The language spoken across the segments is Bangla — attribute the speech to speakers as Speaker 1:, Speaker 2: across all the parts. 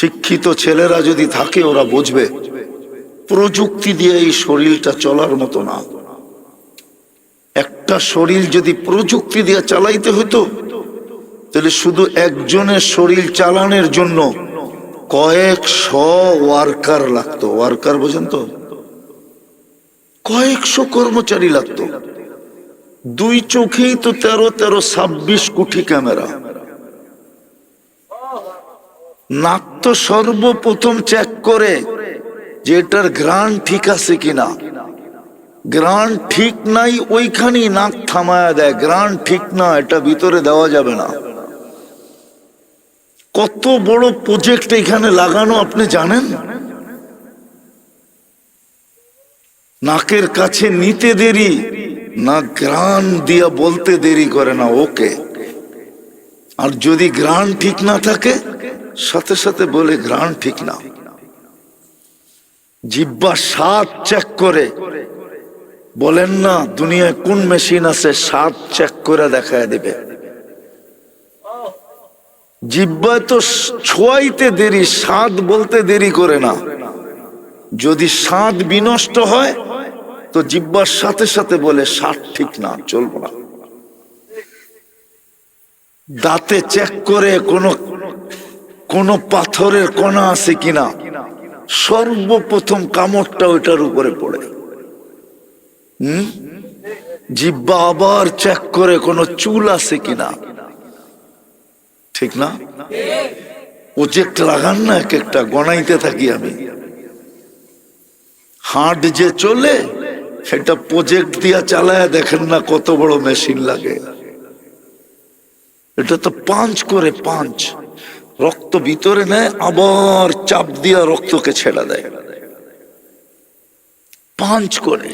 Speaker 1: শিক্ষিত ছেলেরা যদি থাকে ওরা বুঝবে প্রযুক্তি দিয়ে এই শরীরটা চলার মতো না। একটা শরীর যদি প্রযুক্তি দিয়ে চালাইতে হতো তাহলে শুধু একজনের শরীর চালানোর জন্য কয়েকশো ওয়ার্কার লাগতো। ওয়ার্কার বোঝেন তো? কয়েকশো কর্মচারী লাগতো। দুই চোখেই তো 13-26 কোটি ক্যামেরা। নাক তো সর্বপ্রথম চেক করে যে এটার গ্রান ঠিক আছে কিনা। গ্রান ঠিক নাই ওইখানেই নাক থামায়া দেয়, গ্রান ঠিক না, এটা ভিতরে দেওয়া যাবে না। কত বড় প্রজেক্ট এখানে লাগানো আপনি জানেন? নাকের কাছে নিতে দেরি না, গ্রান দিয়া বলতে দেরি করে না ওকে। আর যদি গ্রান ঠিক না থাকে সাথে সাথে বলে গ্রান ঠিক না। জিহ্বা স্বাদ চেক করে, বলেন না দুনিয়ায় কোন মেশিন আছে স্বাদ চেক করে দেখায় দেবে। জিহ্বায় তো ছোঁয়াইতে দেরি, স্বাদ বলতে দেরি করে না। যদি স্বাদ বিনষ্ট হয় তো জিহ্বার সাথে সাথে বলে স্বাদ ঠিক না, চলবো না। দাঁতে চেক করে কোন পাথরের কণা আছে কিনা, সর্বপ্রথম কামড়টা ওইটার উপরে পড়ে। জিহ্বা আবার চেক করে কোন চুল আছে কিনা, ঠিক না? প্রজেক্ট লাগান না, এক একটা গণাইতে থাকি আমি। হাট যে চলে সেটা প্রজেক্ট দিয়া চালায়, দেখেন না কত বড় মেশিন লাগে। এটা তো পাঞ্চ করে, পাঞ্চ রক্ত ভিতরে নেয় আবার চাপ দিয়া রক্তকে ছেড়া দেয়, পাঞ্চ করে।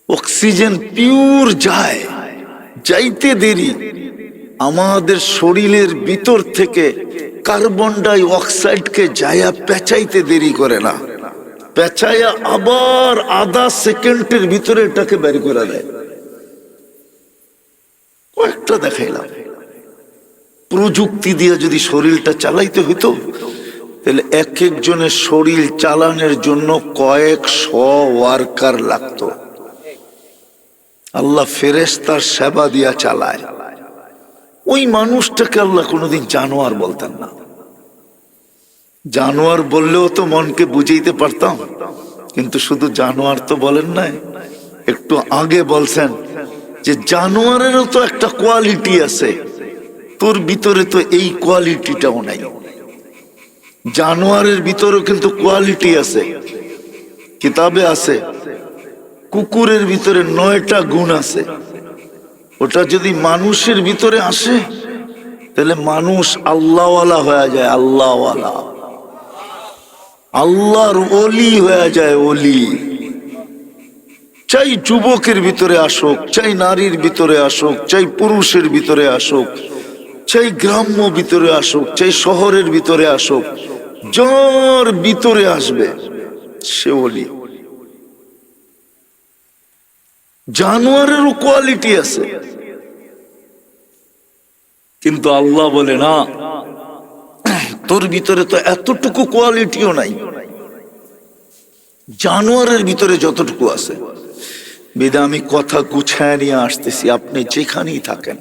Speaker 1: অক্সিজেন পিওর যায়, যাইতে দেরি। আমাদের শরীরের ভিতর থেকে কার্বন ডাই অক্সাইডকে যায়া পেঁচাইতে দেরি করে না, পেঁচাইয়া আবার আধা সেকেন্ডের ভিতরে এটাকে বের করে দেয়। কয়েকটা দেখাইলাম। প্রযুক্তি দিয়ে যদি শরীরটা চালাইতে হইতো তাহলে এক একজনের শরীর চালানোর জন্য কয়েকশো ওয়ার্কার লাগতো। আল্লাহ ফেরেশতার সেবা দিয়া চালায়। ওই মানুষটাকে আল্লাহ কোনোদিন জানোয়ার বলতেন না। জানোয়ার বললেও তো মনকে বুঝাইতে পারতাম, কিন্তু শুধু জানোয়ার তো বলেন নাই, একটু আগে বলছেন যে জানোয়ারেরও তো একটা কোয়ালিটি আছে, তোর ভিতরে তো এই কোয়ালিটিটাও নাই। জানোয়ারের ভিতরেও কিন্তু কোয়ালিটি আছে, কিতাবে আছে। কুকুরের ভিতরে 9টা গুণ আছে, ওটা যদি মানুষের ভিতরে আসে তাহলে মানুষ আল্লাহওয়ালা হয়ে যায়, আল্লাহওয়ালা, আল্লাহর ওলি হয়ে যায়, ওলি। চাই যুবকের ভিতরে আসুক, চাই নারীর ভিতরে আসুক, চাই পুরুষের ভিতরে আসুক, চাই গ্রাম্য ভিতরে আসুক, চাই শহরের ভিতরে আসুক, যার ভিতরে আসবে সে ওলি। জানোয়ারেরও কোয়ালিটি আছে, কিন্তু আল্লাহ বলে না, তোর ভিতরে তো এতটুকু কোয়ালিটিও নাই, জানোয়ারের ভিতরে যতটুকু আছে। বেদা আমি কথা গুছায় নিয়ে আসতেছি, আপনি যেখানেই থাকেন,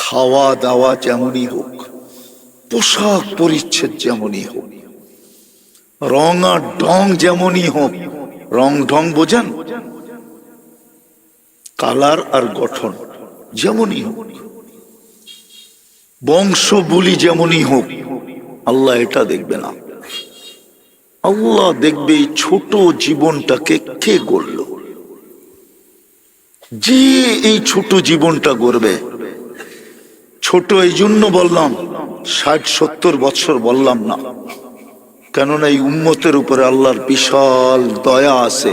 Speaker 1: খাওয়া দাওয়া যেমনই হোক, পোশাক পরিচ্ছদ যেমনই হোক, রং আর ঢং যেমনই হোক, রং ঢং বোঝেন, কালার আর গঠন যেমনই হোক, বংশ বলি যেমনই হোক, আল্লাহ এটা দেখবে না। আল্লাহ দেখবে এই ছোট জীবনটাকে কে গড়ল। যে এই ছোট জীবনটা গড়বে, ছোট এই জন্য বললাম, 60-70 বছর বললাম না, কেননা এই উম্মতের উপরে আল্লাহর বিশাল দয়া আছে,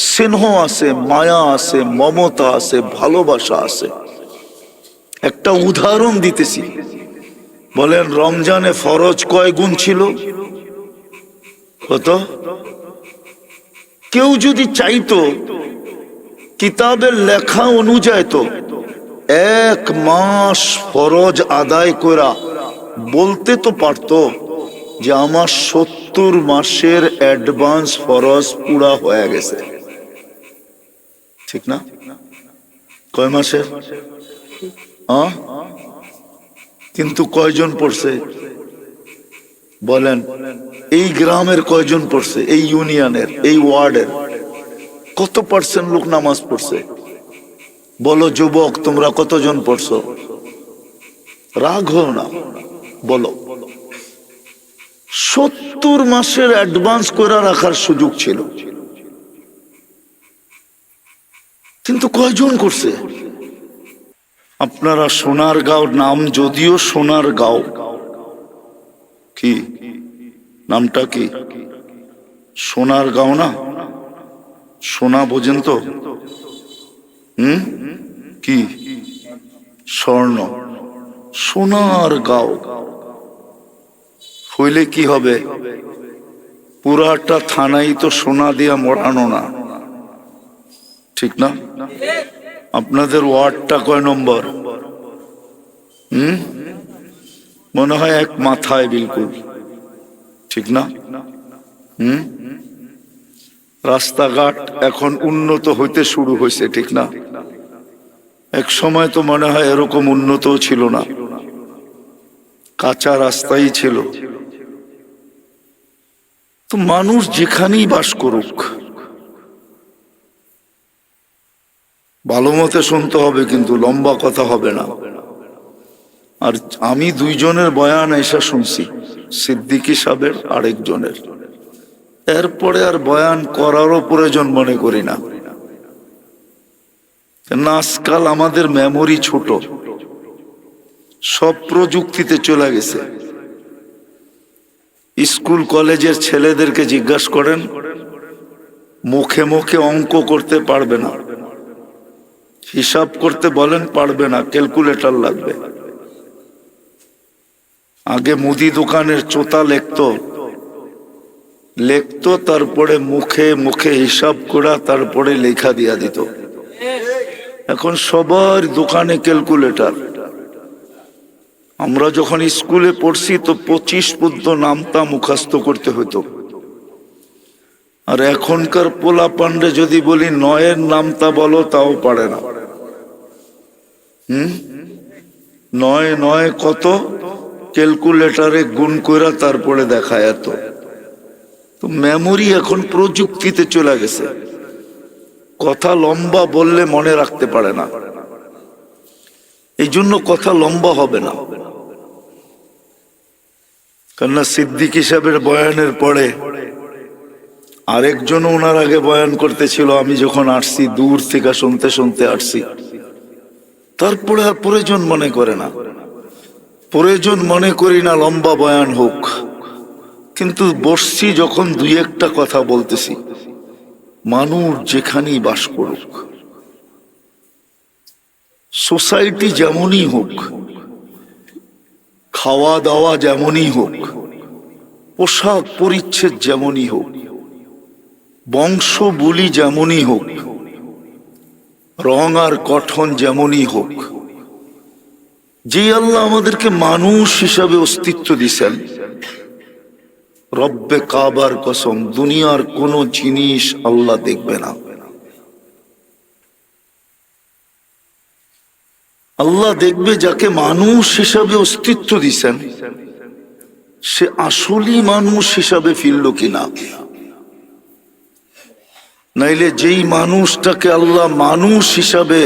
Speaker 1: স্নেহ আছে, মায়া আছে, মমতা আছে, ভালোবাসা আছে। একটা উদাহরণ দিতেছি, বলেন রমজানে ফরজ কয় গুণ ছিল? কত? কেউ যদি চাইতো কিতাবের লেখা অনুযায়ী তো 1 মাস ফরজ আদায় করা বলতে তো পারতো যে আমার 70 মাসের অ্যাডভান্স ফরজ পুরা হয়ে গেছে, ঠিক না? কয় মাসের? কিন্তু কয়জন পড়ছে বলেন? এই গ্রামের কয়জন পড়ছে? এই ইউনিয়নের, এই ওয়ার্ডের কত পার্সেন্ট লোক নামাজ পড়ছে? বলো যুবক, তোমরা কতজন পড়ছো? রাগ হও না, বলো। 70 মাসের অ্যাডভান্স করে রাখার সুযোগ ছিল, কিন্তু কয়জন করছে? আপনারা সোনারগাঁও, নাম যদিও সোনারগাঁও, কি নামটা? কি সোনারগাঁও না? সোনা বোঝেন তো? কি স্বর্ণ? সোনারগাঁও হইলে কি হবে? পুরাটা থানাই তো সোনা দিয়া মোড়ানো না, ঠিক না? আপনাদের ওয়ার্ডটা কয় নম্বর? মনে হয় এক মাথায়, বিলকুল ঠিক না? রাস্তাঘাট এখন উন্নত হইতে শুরু হয়েছে, ঠিক না? এক সময় তো মনে হয় এরকম উন্নত ছিল না, কাঁচা রাস্তাই ছিল। তো মানুষ যেখানেই বাস করুক, ভালো মতে শুনতে হবে, কিন্তু লম্বা কথা হবে না। আর আমি দুইজনের বয়ান এসা শুনছি, সিদ্দিকী সাহেবের আরেকজনের, এরপরে আর বয়ান করারও প্রয়োজন মনে করি না। কেন আজকাল আমাদের মেমোরি ছোট, সব প্রযুক্তিতে চলে গেছে। স্কুল কলেজের ছেলেদেরকে জিজ্ঞাসা করেন, মুখে মুখে অঙ্ক করতে পারবে না, হিসাব করতে বলেন পারবে না, ক্যালকুলেটর লাগবে। আগে মুদি দোকানের চোতা লেখতো, তারপরে মুখে মুখে হিসাব করা, তারপরে লেখা দিয়া দিত। এখন সবার দোকানে ক্যালকুলেটর। আমরা যখন স্কুলে পড়ছি তো 25 পর্যন্ত নামতা মুখস্থ করতে হতো, আর এখনকার পোলা পান্ডে যদি বলি 9-এর নামতা বলো, তাও পারে না। 9 কত? ক্যালকুলেটরে গুণ কইরা তারপরে দেখায় এত। তো মেমোরি এখন প্রযুক্তিতে চলে গেছে, কথা লম্বা বললে মনে রাখতে পারে না, এই জন্য কথা লম্বা হবে না। কেননা সিদ্দিকী সাহেবের বয়ানের পরে আরেকজন ওনার আগে বয়ান করতেছিল, আমি যখন আসছি দূর থেকে শুনতে শুনতে আসছি, তারপরে আর প্রয়োজন মনে করে না, প্রয়োজন মনে করি না লম্বা বয়ান হোক। কিন্তু বসছি যখন, দুই একটা কথা বলতেছি। মানুষ যেখানেই বাস করুক, সোসাইটি যেমনই হোক, খাওয়া দাওয়া যেমনই হোক, পোশাক পরিচ্ছদ যেমনই হোক, বংশ বুলি যেমনই হোক, রং আর গঠন যেমনই হোক, যে আল্লাহ আমাদেরকে মানুষ হিসাবে অস্তিত্ব দিছেন, রব্বে কাবার কসম, দুনিয়ার কোন জিনিস আল্লাহ দেখবে না। আল্লাহ দেখবে যাকে মানুষ হিসাবে অস্তিত্ব দিছেন, সে আসলেই মানুষ হিসাবে ফিরল কিনা। নাইলে যেই মানুষটাকে আল্লাহ মানুষ হিসাবে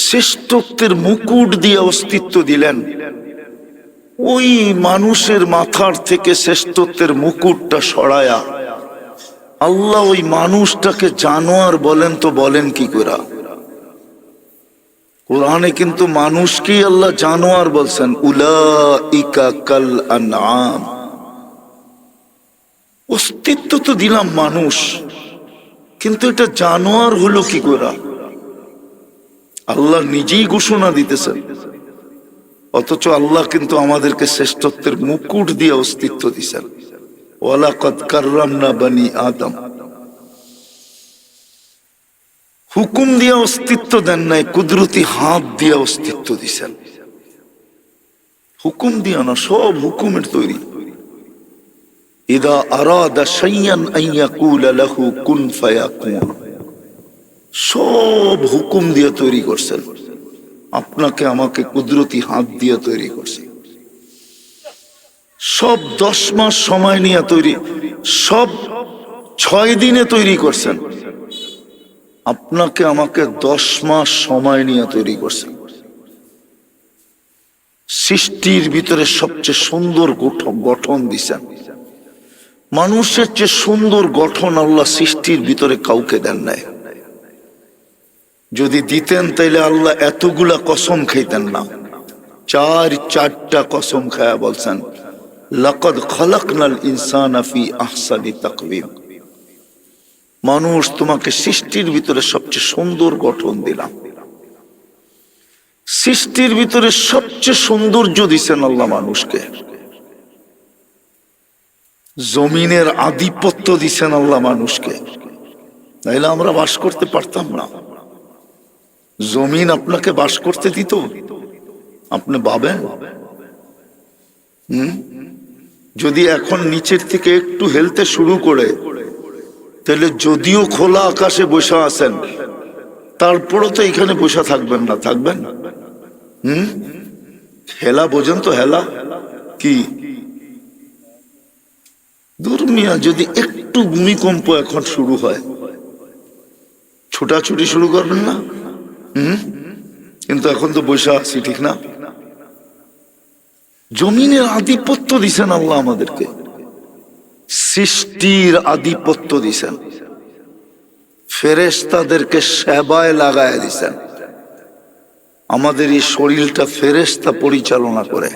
Speaker 1: শ্রেষ্ঠত্বের মুকুট দিয়ে অস্তিত্ব দিলেন, ওই মানুষের মাথার থেকে শ্রেষ্ঠত্বের মুকুটটা সরায়া আল্লাহ ওই মানুষটাকে জানোয়ার বলেন, তো বলেন কি করে? কোরআনে কিন্তু মানুষকেই আল্লাহ জানোয়ার বলছেন, উলাইকা কাল আনআম। অস্তিত্ব তো দিলাম মানুষ, কিন্তু এটা জানোয়ার হলো কি করে? আল্লাহ নিজেই ঘোষণা দিতেছেন, অথচ আল্লাহ কিন্তু আমাদেরকে শ্রেষ্ঠত্বের মুকুট দিয়ে অস্তিত্ব দিছেন। ওয়ালাকাদ কাররামনা বনি আদম। হুকুম দিয়ে অস্তিত্ব দেন নাই, কুদরতি হাত দিয়ে অস্তিত্ব দিছেন। হুকুম দিয়া না, সব হুকুমের তৈরি। ইদা আরাদা শাইয়ান আন ইয়াকুলা লাহু কুন ফায়াকুন, সব হুকুম দিয়ে তৈরি করছেন। আপনাকে আমাকে কুদরতি হাত দিয়ে তৈরি করছে। সব 10 মাস সময় নিয়ে তৈরি, সব 6 দিনে তৈরি করছেন। আপনাকে আমাকে 10 মাস সময় নিয়ে তৈরি করছেন। সৃষ্টির ভিতরে সবচেয়ে সুন্দর গঠন দিছেন। মানুষের চেয়ে সুন্দর গঠন আল্লাহ সৃষ্টির ভিতরে কাউকে দেন নাই। যদি দিতেন তাইলে আল্লাহ এতগুলা কসম খাইতেন না। 4টা কসম খায়া বলছেন, লাকাদ খালাকনাল ইনসানা ফি আহসানি তাকওয়িম, মানুষ তোমাকে সৃষ্টির ভিতরে সবচেয়ে সুন্দর গঠন দিলাম। সৃষ্টির ভিতরে সবচেয়ে সৌন্দর্য দিছেন আল্লাহ মানুষকে। জমিনের আধিপত্য দিছেন আল্লাহ মানুষকে, নাইলে আমরা বাস করতে পারতাম না। জমিন আপনাকে বাস করতে দিত? আপনি ভাবেন? যদি এখন নিচের থেকে একটু হেলতে শুরু করে, তাহলে যদিও খোলা আকাশে বসে আছেন, তারপরও তো এখানে বসে থাকবেন না, থাকবেন? হেলা বোঝেন তো? হেলা কি? দুর্মিয়া যদি একটু ভূমিকম্প এখন শুরু হয়, ছোটাছুটি শুরু করবেন না? কিন্তু এখন তো বসে আছি, ঠিক না? জমিনের আধিপত্য দিছেন আল্লাহ আমাদেরকে, সৃষ্টির আধিপত্য দিছেন, ফেরেশতাদেরকে সেবায় লাগায় দিছেন। আমাদের এই শরীরটা ফেরেশতা পরিচালনা করে।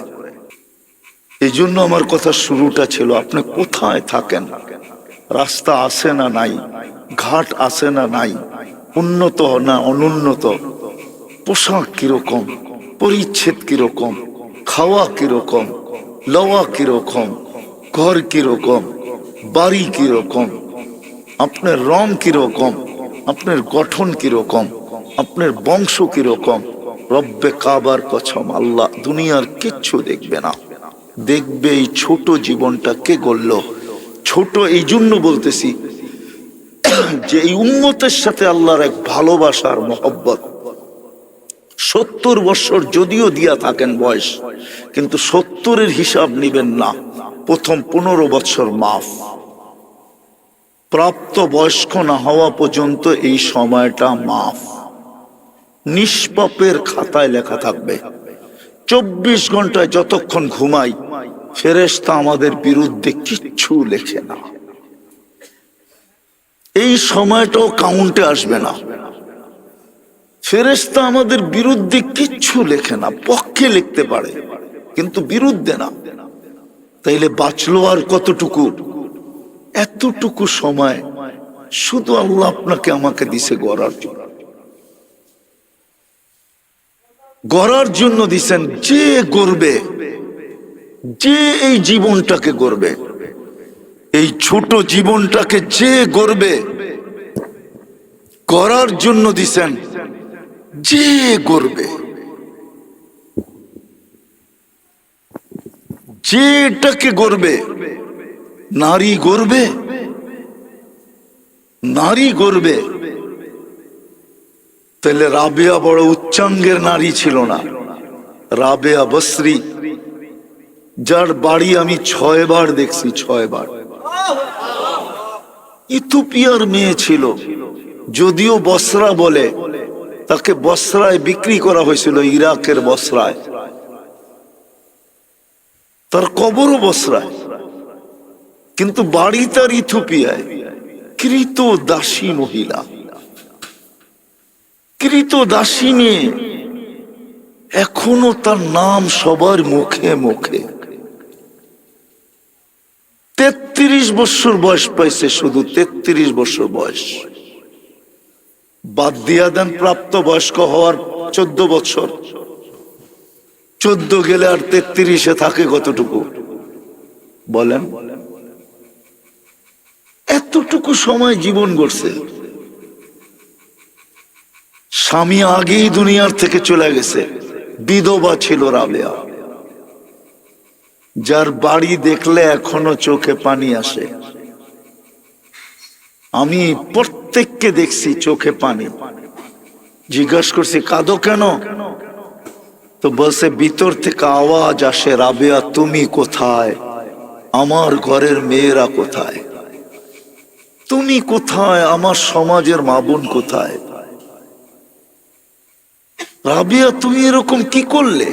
Speaker 1: এই জন্য আমার কথা শুরুটা ছিল, আপনি কোথায় থাকেন? রাস্তা আছে না নাই? ঘাট আছে না নাই? উন্নত না অনুন্নত? পোশাক কিরকম? পরিচ্ছেদ কিরকম? খাওয়া কিরকম? লওয়া কিরকম? ঘর কিরকম? বাড়ি কিরকম? আপনার রং কিরকম? আপনার গঠন কিরকম? আপনার বংশ কিরকম? রব্বে কাবার কসম, আল্লাহ দুনিয়ার কিচ্ছু দেখবে না, দেখবে এই ছোট জীবনটা কে গড়ল। ছোট এই জন্য বলতেছি যে এই উম্মতের সাথে আল্লাহর এক ভালোবাসার মহব্বত। 70 বছর যদিও দিয়া থাকেন বয়স, কিন্তু 70-এর হিসাব নিবেন না, প্রথম 15 বছর মাফ। প্রাপ্ত বয়স্ক না হওয়া পর্যন্ত এই সময়টা মাফ, নিষ্পাপের খাতায় লেখা থাকবে। 24 ঘন্টায় যতক্ষণ ঘুমাই, ফেরেশতা আমাদের বিরুদ্ধে কিচ্ছু লেখে না। এই সময়টাও কাউন্টে আসবে না। ফেরেশতা আমাদের বিরুদ্ধে কিচ্ছু লেখে না, পক্ষে লিখতে পারে কিন্তু বিরুদ্ধে না। তাইলে বাঁচলো আর কতটুকু? এতটুকু সময় শুধু আল্লাহ আপনাকে আমাকে দিছে গড়ার জন্য, গড়ার জন্য দিছেন। যে গড়বে, যে এই জীবনটাকে গড়বে, এই ছোট জীবনটাকে যে গড়বে, গড়ার জন্য দিছেন। যে গড়বে, যে এটাকে গড়বে, নারী গড়বে, নারী গড়বে। তাহলে রাবেয়া বড় উচ্চাঙ্গের নারী ছিল না? রাবেয়া বসরি, যার বাড়ি আমি 6 বার দেখছি, 6 বার। ইথিওপিয়ার মেয়ে ছিল, যদিও বসরা বলে, তাকে বসরায় বিক্রি করা হয়েছিল, ইরাকের বসরায়। তার কবরও বসরায়, কিন্তু বাড়ি তার ইথিওপিয়ায়। কৃত দাসী মহিলা, কৃত দাসী মেয়ে, এখনো তার নাম সবার মুখে মুখে। 33 বছর বয়স পাইছে, শুধু 33 বছর বয়স। বাদ দিয়া দেন প্রাপ্ত বয়স্ক হওয়ার 14 বছর, 14 গেলে আর 33-এ থাকে কতটুকু বলেন? এতটুকু সময় জীবন গড়ছে। স্বামী আগেই দুনিয়ার থেকে চলে গেছে, বিধবা ছিল রাবেয়া। যার বাড়ি দেখলে এখনো চোখে পানি আসে। আমি প্রত্যেককে দেখছি চোখে পানি। জিজ্ঞাসা করছি কাঁদো কেন? তো বলছে ভিতর থেকে আওয়াজ আসে, রাবেয়া তুমি কোথায়? আমার ঘরের মেয়েরা কোথায়? তুমি কোথায়? আমার সমাজের মা বোন কোথায়? রাবেয়া তুমি এরকম কি করলে?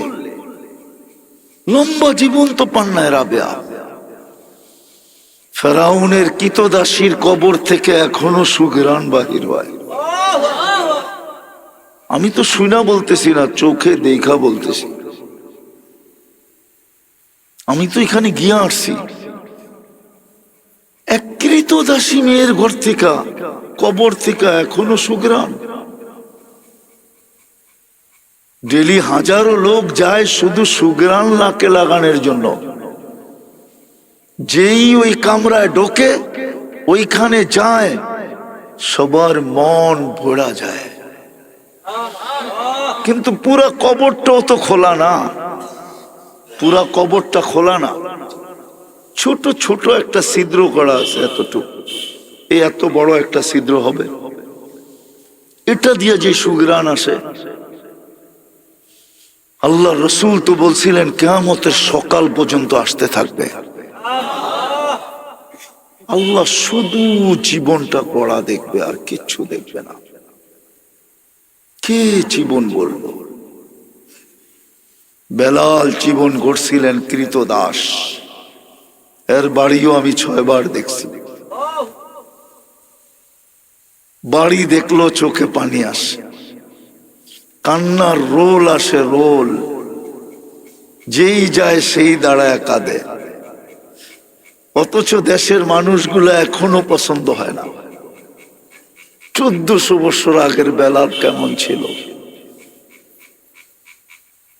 Speaker 1: লম্বা জীবন তো পান নাই রাবেয়া। ফেরাউনের কিতদাসীর কবর থেকে এখনো সুঘ্রাণ বাহির হয়। আমি তো শুনা বলতেছি না, চোখে দেখা বলতেছি। আমি তো এখানে গিয়ে আসছি। এক কৃতদাসী মেয়ের ঘর থেকে, কবর থেকে এখনো সুঘ্রাণ। ডেলি হাজারো লোক যায় শুধু সুঘ্রাণ নাকে লাগানোর জন্য। যেই ওই কামরায় ঢোকে, ওইখানে যায়, সবার মন ভরা যায়। কিন্তু পুরা কবরটাও তো খোলা না, পুরা কবরটা খোলা না। ছোট ছোট একটা ছিদ্র করা আছে, এতটুকু, এই এত বড় একটা ছিদ্র হবে। এটা দিয়ে যে সুঘ্রাণ আসে, আল্লাহ রসুল তো বলছিলেন কিয়ামতের সকাল পর্যন্ত আসতে থাকবে। আল্লাহ শুধু জীবনটা পড়া দেখবে, আর কিচ্ছু দেখবে না। কে জীবন বলবো? বেলাল জীবন গড়ছিলেন কৃতদাস। এর বাড়িও আমি 6 বার দেখছি। বাড়ি দেখলো চোখে পানি আসে, কান্নার রোল আসে, রোল। যেই যায় সেই দাঁড়ায় কাঁদে। অথচ দেশের মানুষগুলো এখনো পছন্দ হয় না। 1400 বছর আগের বেলাল কেমন ছিল?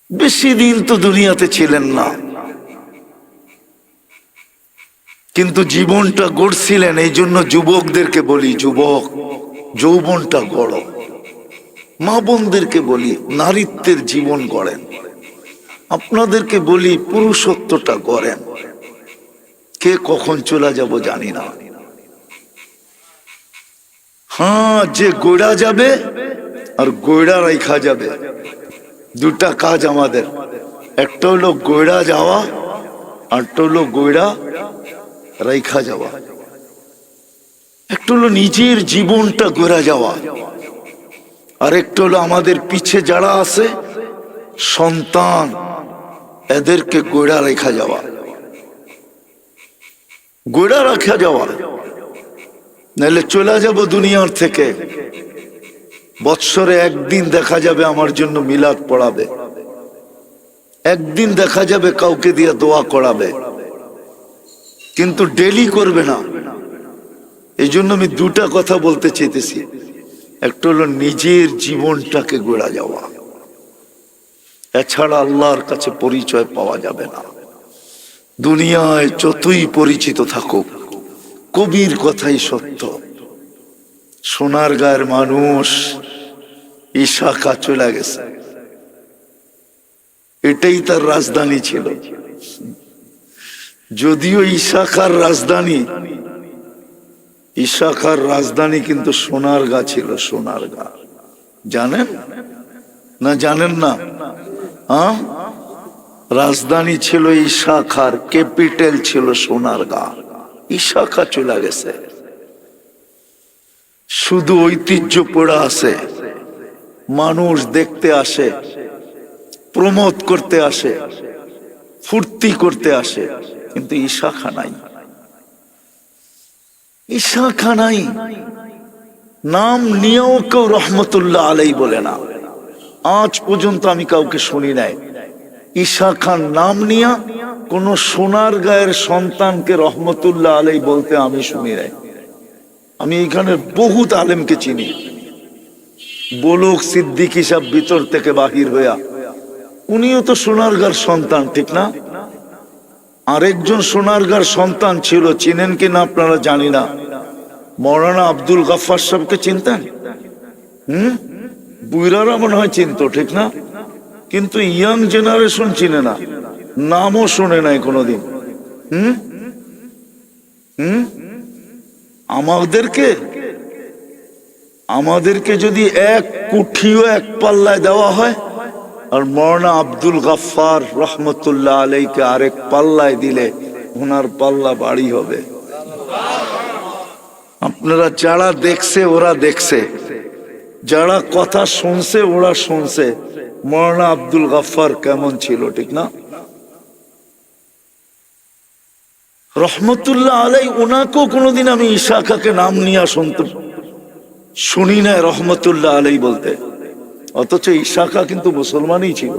Speaker 1: বেশি দিন তো দুনিয়াতে ছিলেন না, কিন্তু জীবনটা গড়ছিলেন। এই জন্য যুবকদেরকে বলি, যুবক, যৌবনটা গড়ো। মা বোনদেরকে বলি, নারীত্বের জীবন গড়েন। আপনাদেরকে বলি, পুরুষত্বটা গড়েন। কে কখন চলে যাব জানি না। হ্যাঁ, যে গড়া যাবে আর গড়া রাইখা যাবে, দুটা কাজ আমাদের। একটা হলো গড়া যাওয়া, আরটা হলো গড়া রাইখা যাওয়া। একটা হলো নিজের জীবনটা গড়া যাওয়া, আর একটা হলো আমাদের পিছে যারা আছে সন্তান, এদেরকে গড়া রেখা যাওয়া। গড়া রাখা যাওয়া, নাহলে চলে যাব দুনিয়ার থেকে। বৎসরে একদিন দেখা যাবে আমার জন্য মিলাদ পড়াবে, একদিন দেখা যাবে কাউকে দিয়ে দোয়া করাবে, কিন্তু ডেলি করবে না। এই জন্য আমি দুটা কথা বলতে চেয়েছি। একটা হলো নিজের জীবনটাকে গড়া যাওয়া, এছাড়া আল্লাহর কাছে পরিচয় পাওয়া যাবে না। দুনিয়ায় যতই পরিচিত থাকুক, কবির কথাই সত্য। সোনারগাঁয়ের মানুষ ইশাখা চলে গেছে, এটাই তার রাজধানী ছিল। যদিও ইশাখার রাজধানী, ইশাখার রাজধানী কিন্তু সোনারগাঁ ছিল। সোনারগাঁ জানেন না? জানেন না? হ্যাঁ, রাজধানী ছিল ইশাখার, ক্যাপিটাল ছিল সোনারগাঁ। ইশাখা চলে গেছে, শুধু ঐতিহ্য পড়া আছে। মানুষ দেখতে আসে, প্রমোদ করতে আসে, ফুর্তি করতে আসে, কিন্তু ইশাখা নাই। ইশাখা নাই। নাম নিয়েও কেউ রহমতুল্লাহ আলাই বলে না। আজ পর্যন্ত আমি কাউকে শুনি নাই ইশাখার নাম নিয়ে কোন সোনারগাঁয়ের সন্তানকে রহমতুল্লাহ আলাই বলতে আমি শুনি নাই। আমি এখানে বহুত আলেমকে চিনি। বলুক সিদ্দিকী সাহেব ভিতর থেকে বাহির হইয়া, উনিও তো সোনারগাঁর সন্তান, ঠিক না? আরেকজন সোনারগাঁর সন্তান ছিল, চিনেন কিনা আপনারা জানি না, মৌলানা আব্দুল গাফফার সাহেবকে চিনতেন? বুইরারা মনে হয় চিনতো, ঠিক না? কিন্তু ইয়াং জেনারেশন চিনে না। নামও শুনে নাই কোনোদিন। হুম হুম আমাদেরকে যদি এক কুঠিও এক পাল্লায় দেওয়া হয়, আর মৌলানা আব্দুল গাফফার রহমতুল্লাহ আলাইকে আরেক পাল্লায় দিলে ওনার পাল্লা বাড়ি হবে। আপনারা যারা দেখছে ওরা দেখছে, যারা কথা শুনছে ওরা শুনছে মৌলানা আব্দুল গাফফার কেমন ছিল, ঠিক না? রহমতুল্লাহ আলাই ওনাকেও কোনোদিন আমি ইশাকাকে নাম নিয়ে শুনি না রহমতুল্লাহ আলাই বলতে, অথচ ইশাকা কিন্তু মুসলমানই ছিল,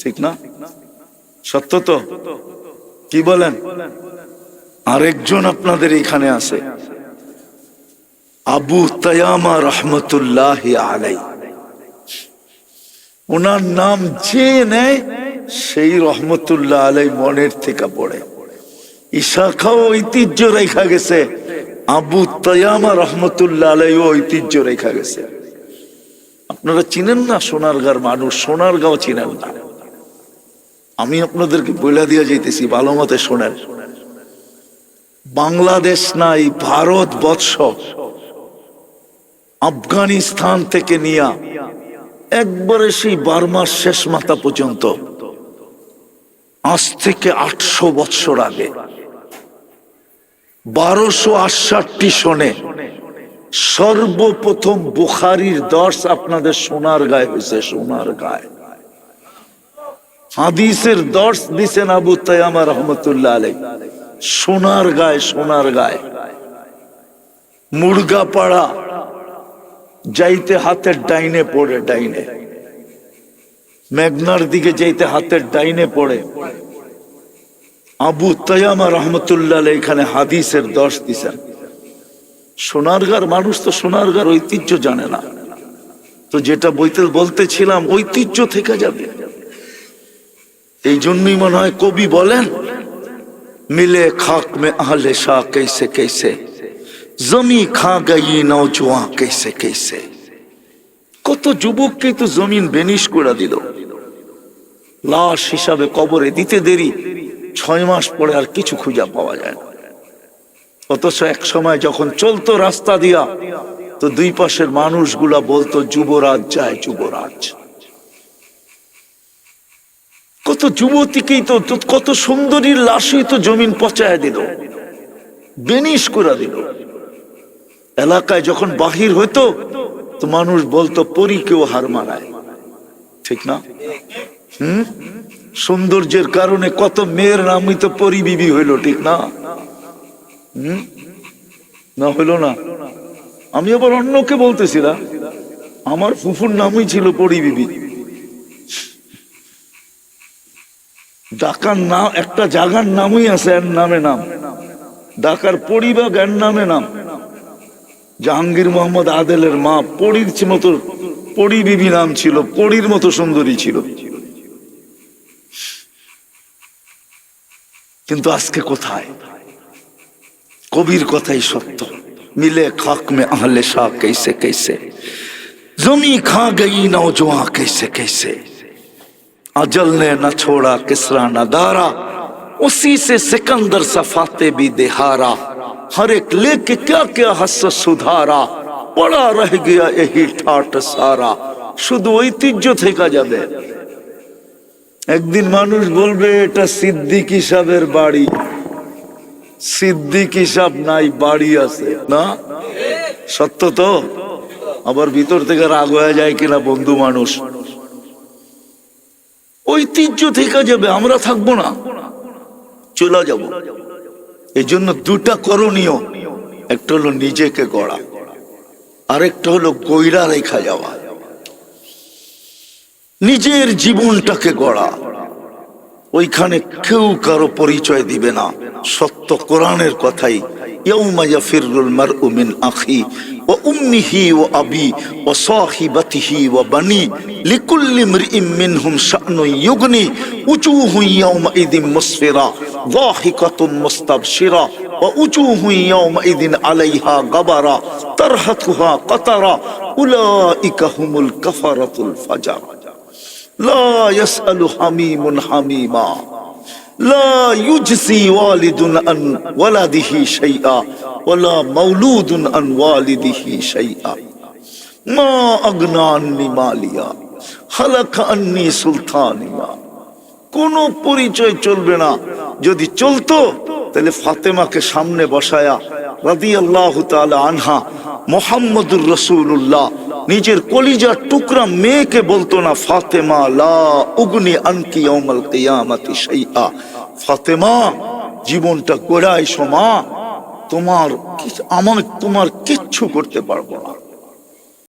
Speaker 1: ঠিক না? সত্য তো? কি বলেন? আরেকজন আপনাদের এখানে আছে, আবু তায়ামা রহমতুল্লাহ আলাই। ওনার নাম যে নেয় সেই রহমতুল্লাহ আলাই মনের থেকে পড়ে। ইশাখাও ঐতিহ্য রেখা গেছে, আবু তায়ামা রহমতুল্লাহ আলাই ঐতিহ্য রেখা গেছে। আপনারা চিনেন না সোনারগাঁর মানুষ, সোনারগাঁও চিনেন না। আমি আপনাদেরকে বলে দিয়ে যাইতেছি, ভালো মতে শোনেন। বাংলাদেশ নাই, ভারতবর্ষ, আফগানিস্তান থেকে নিয়া একবারে সেই বার্মার শেষ মাথা পর্যন্ত আজ থেকে 800 বছর আগে 1268 সনে সর্বপ্রথম বুখারীর দর্শ আপনাদের সোনারগাঁয়ে হয়েছে। সোনারগাঁয়ে হাদিসের দর্শ দিছেন আবু তায়ামা রহমতুল্লাহ আলাইহি। সোনারগাঁয়ে, সোনারগাঁয়ে মুরগাপাড়া যাইতে হাতের ডাইনে পড়ে, ডাইনে মেঘনার দিকে যাইতে হাতের ডাইনে পড়ে আবু তায়ামা রহমতুল্লাহ আলাইহি এখানে হাদিসের দর্শ দিছেন। সোনারগাঁর মানুষ তো সোনারগাঁর ঐতিহ্য জানে না, তো যেটা বলতেছিলাম ঐতিহ্য থেকে যাবে। এই জন্যই মনে হয় কবি বলেন, মিলে খাক মে আহলে শাহ कैसे कैसे জমি খা গই নওজোয়ান कैसे कैसे। কত যুবককে তো জমিন বেনিশ করে দিল, লাশ হিসাবে কবরে দিতে দেরি, 6 মাস পরে আর কিছু খুঁজে পাওয়া যায় না। অথচ এক সময় যখন চলতো রাস্তা দিয়া, তো দুই পাশের মানুষগুলা বলতো যুবরাজ যায়, যুবরাজ। কত যুবতীকেই তো, কত সুন্দরীর লাশই তো জমিন পচায় দিল, বেনিশ করে দিল। এলাকায় যখন বাহির হইতো তো মানুষ বলতো পরীকেও হার মানায়, ঠিক না? সৌন্দর্যের কারণে কত মেয়ের নামই তো পরী বিবি হইল, ঠিক না? না হইল না? আমি আবার অন্যকে বলতেছিলাম, আমার ফুফুর নামই ছিল পরী বিবি। ঢাকার নাম একটা জায়গার নামই আছে এর নামে নাম, ঢাকার পরিবাগ এর নামে নাম। জাহাঙ্গীর মোহাম্মদ আদেলের মা পরীর মতো, পরী বিবি নাম ছিল, পরীর মতো সুন্দরী ছিল। কিন্তু আজকে কোথায়? কবির কথাই সত্য, মিলে খাক মে আহলে শাহ कैसे कैसे জমি খা গই নওজোয়ান कैसे कैसे। अजल ने न छोड़ा किसरा न दारा, उसी से सिकंदर सफाते भी देहारा। हर एक लेके क्या क्या हस सुधारा, पड़ा रह गया यही ठाट सारा। শুধু ঐতিহ্য থেকে যাবে। একদিন মানুষ বলবে এটা সিদ্দিকী সাহেবের বাড়ি, সিদ্দিকী সাহেব নাই, বাড়ি আছে না? সত্য তো? আবার ভিতর থেকে রাগ হয়ে যায় কিনা বন্ধু মানুষ। ঐতিহ্য থেকে যাবে, আমরা থাকবো না, চলে যাব। এই জন্য দুটা করণীয়, একটা হলো নিজেকে গড়া, আরেকটা হলো গইরা রেখা যাওয়া। নিজের জীবনটাকে গড়া, ওইখানে কেউ কারো পরিচয় দিবে না, সত্য কোরআনের কথাই। ইয়াউমা ইয়াফিরুল মারউ মিন আখি ওয়া উম্মিহি ওয়া আবি ওয়া সাহিবাতিহি ওয়া বানি লিকুল্লি ইমরিইম মিনহুম শা'নুন ইউগনি উজুহুন ইয়াউমাইযিন মুসফিরা যাহিকাতুন মুস্তাবশিরা ওয়া উজুহুন ইয়াউমাইযিন আলাইহা গাবারা তারহাতুহা কাতারা উলাইকা হুমুল কাফারাতুল ফাজার লা ইয়াসআলু হামিমুন হামিমা লা ইউজসি ওয়ালিদুন আন ওয়ালাদিহি শাইআ ওয়ালা মাউলুদুন আন ওয়ালিদিহি শাইআ মা আগনা আন্নি মালিয়া হালাকা আন্নি সুলতানিয়া। কোন পরিচয় চলবে না। যদি চলতো তাহলে ফাতেমাকে সামনে বসায়া রাদিয়াল্লাহু তাআলা আনহা মুহাম্মদুর রাসূলুল্লাহ নিজের কলিজার টুকরা মেয়েকে বলতো না, ফাতেমা লা উগনি আনকি ইয়াউমাল কিয়ামাতি শাইআ, ফাতেমা জীবনটা গড়াই সমা, তোমার কিচ্ছু করতে পারবো না।